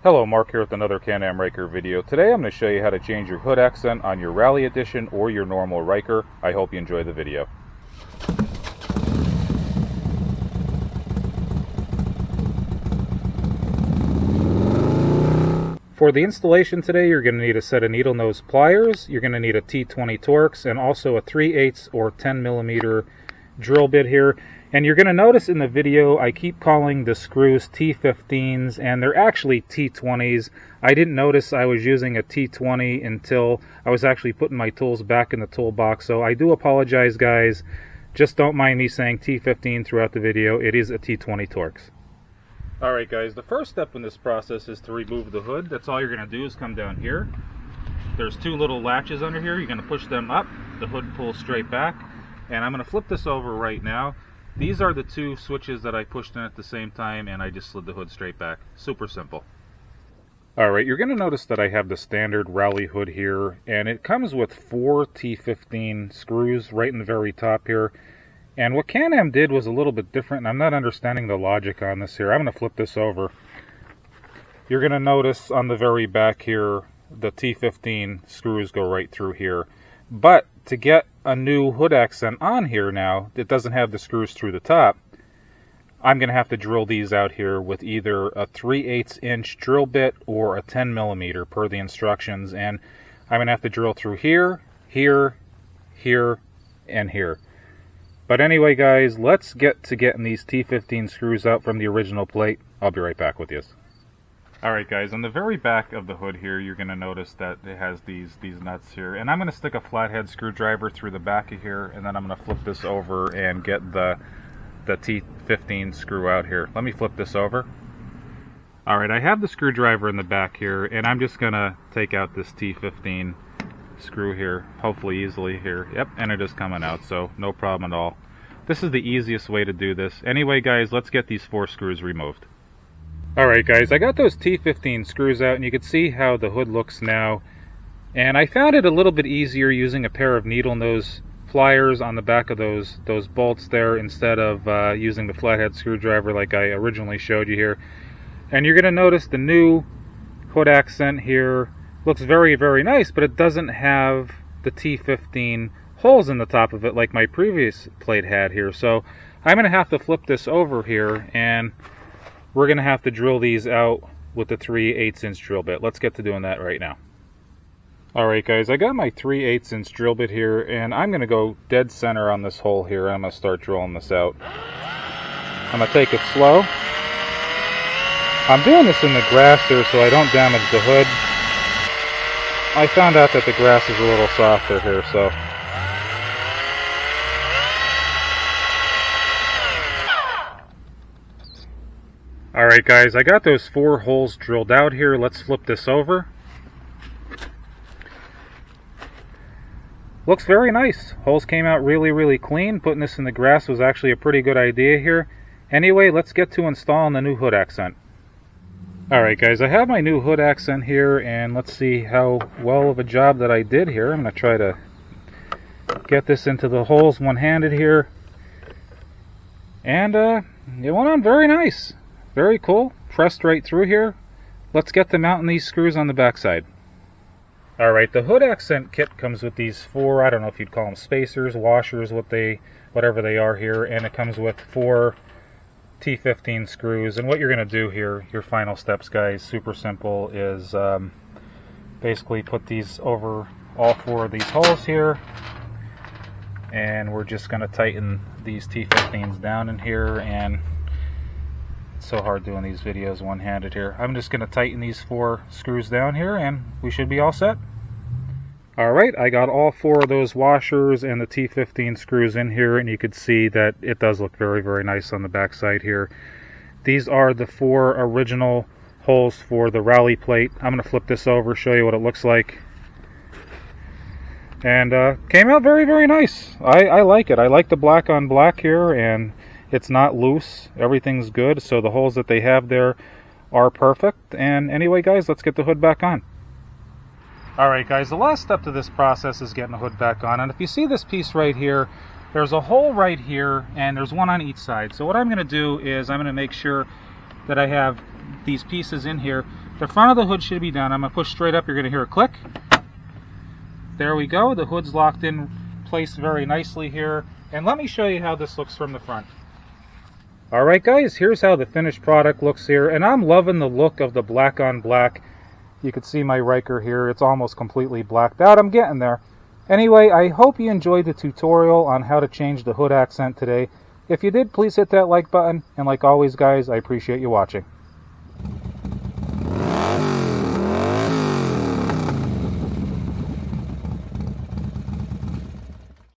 Hello, Mark here with another Can-Am Ryker video. Today I'm going to show you how to change your hood accent on your Rally Edition or your normal Ryker. I hope you enjoy the video. For the installation today, you're going to need a set of needle nose pliers, you're going to need a T20 Torx, and also a 3/8 or 10mm drill bit here. And you're going to notice in the video I keep calling the screws T15s, and they're actually T20s. I didn't notice I was using a T20 until I was actually putting my tools back in the toolbox, so I do apologize, guys. Just don't mind me saying T15 throughout the video. It is a T20 Torx. Alright guys, the first step in this process is to remove the hood. That's all you're going to do is come down here. There's two little latches under here. You're going to push them up. The hood pulls straight back. And I'm going to flip this over right now. These are the two switches that I pushed in at the same time, and I just slid the hood straight back. Super simple. Alright, you're going to notice that I have the standard Rally hood here, and it comes with 4 T15 screws right in the very top here. And what Can-Am did was a little bit different, and I'm not understanding the logic on this here. I'm going to flip this over. You're going to notice on the very back here, the T15 screws go right through here. But to get a new hood accent on here now, it doesn't have the screws through the top, I'm going to have to drill these out here with either a 3/8 inch drill bit or a 10mm per the instructions. And I'm going to have to drill through here, here, here, and here. But anyway, guys, let's get to getting these T15 screws out from the original plate. I'll be right back with you. Alright guys, on the very back of the hood here, you're going to notice that it has these nuts here. And I'm going to stick a flathead screwdriver through the back of here, and then I'm going to flip this over and get the T15 screw out here. Let me flip this over. Alright, I have the screwdriver in the back here, and I'm just going to take out this T15 screw here, hopefully easily here. Yep, and it is coming out, so no problem at all. This is the easiest way to do this. Anyway guys, let's get these 4 screws removed. Alright guys, I got those T15 screws out, and you can see how the hood looks now. And I found it a little bit easier using a pair of needle nose pliers on the back of those bolts there instead of using the flathead screwdriver like I originally showed you here. And you're going to notice the new hood accent here looks very, very nice, but it doesn't have the T15 holes in the top of it like my previous plate had here. So I'm going to have to flip this over here, and we're going to have to drill these out with the 3/8 inch drill bit. Let's get to doing that right now. Alright guys, I got my 3/8 inch drill bit here, and I'm going to go dead center on this hole here, and I'm going to start drilling this out. I'm going to take it slow. I'm doing this in the grass here so I don't damage the hood. I found out that the grass is a little softer here, so. Alright guys, I got those 4 holes drilled out here. Let's flip this over. Looks very nice. Holes came out really, really clean. Putting this in the grass was actually a pretty good idea here. Anyway, let's get to installing the new hood accent. Alright guys, I have my new hood accent here, and let's see how well of a job that I did here. I'm going to try to get this into the holes one-handed here. And it went on very nice. Very cool. Pressed right through here. Let's get to mounting these screws on the backside. Alright, the hood accent kit comes with these 4, I don't know if you'd call them spacers, washers, whatever they are here, and it comes with 4 T15 screws. And what you're going to do here, your final steps guys, super simple, is basically put these over all 4 of these holes here, and we're just going to tighten these T15s down in here. And it's so hard doing these videos one-handed here. I'm just going to tighten these 4 screws down here, and we should be all set. Alright, I got all 4 of those washers and the T15 screws in here, and you can see that it does look very, very nice on the back side here. These are the 4 original holes for the Rally plate. I'm going to flip this over, show you what it looks like. And came out very, very nice. I like it. I like the black on black here, and it's not loose. Everything's good, so the holes that they have there are perfect. And anyway guys, let's get the hood back on. Alright guys, the last step to this process is getting the hood back on. And if you see this piece right here, there's a hole right here, and there's one on each side. So what I'm going to do is I'm going to make sure that I have these pieces in here The front of the hood should be done. I'm going to push straight up. You're going to hear a click. There we go. The hood's locked in place very nicely here. And let me show you how this looks from the front. Alright guys, here's how the finished product looks here. And I'm loving the look of the black on black. You can see my Ryker here. It's almost completely blacked out. I'm getting there. Anyway, I hope you enjoyed the tutorial on how to change the hood accent today. If you did, please hit that like button. And like always guys, I appreciate you watching.